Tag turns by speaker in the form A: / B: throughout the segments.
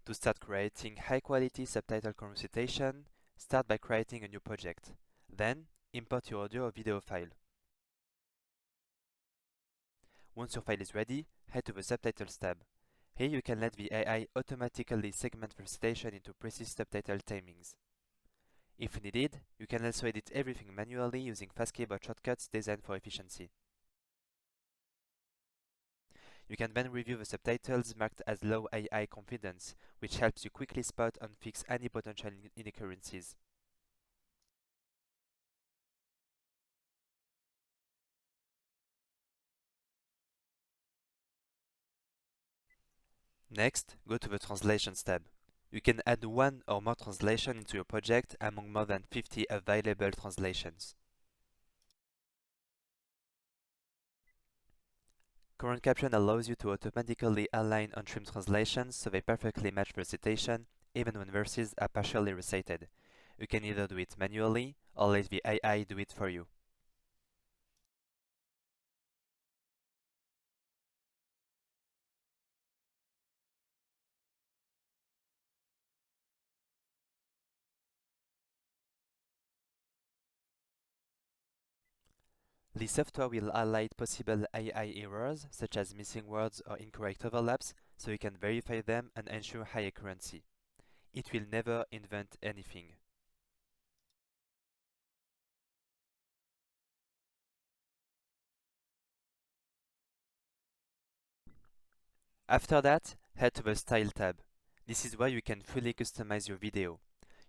A: To start creating high-quality subtitle recitation, start by creating a new project. Then, import your audio or video file. Once your file is ready, head to the Subtitles tab. Here you can let the AI automatically segment the recitation into precise subtitle timings. If needed, you can also edit everything manually using fast keyboard shortcuts designed for efficiency. You can then review the subtitles marked as low AI confidence, which helps you quickly spot and fix any potential inaccuracies. Next, go to the Translations tab. You can add one or more translations into your project among more than 50 available translations. Current Caption allows you to automatically align on-stream translations so they perfectly match the recitation, even when verses are partially recited. You can either do it manually or let the AI do it for you. The software will highlight possible AI errors, such as missing words or incorrect overlaps, so you can verify them and ensure high accuracy. It will never invent anything. After that, head to the Style tab. This is where you can fully customize your video.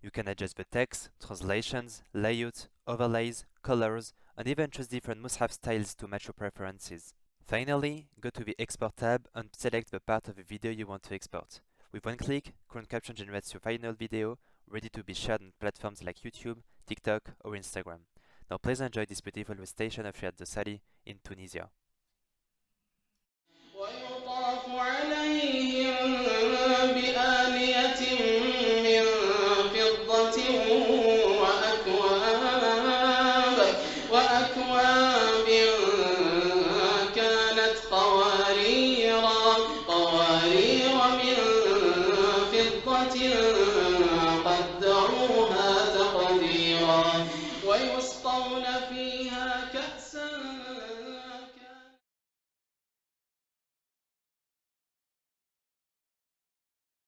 A: You can adjust the text, translations, layout, overlays, colors, and even choose different Mushaf styles to match your preferences. Finally, go to the Export tab and select the part of the video you want to export. With one click, Current Caption generates your final video, ready to be shared on platforms like YouTube, TikTok, or Instagram. Now please enjoy this beautiful recitation of Riyad Dosari in Tunisia.
B: ويطاف عليهم بآنية من فضة وأكواب كانت قوارير من فضة قدروها تقديرا ويسقون فيها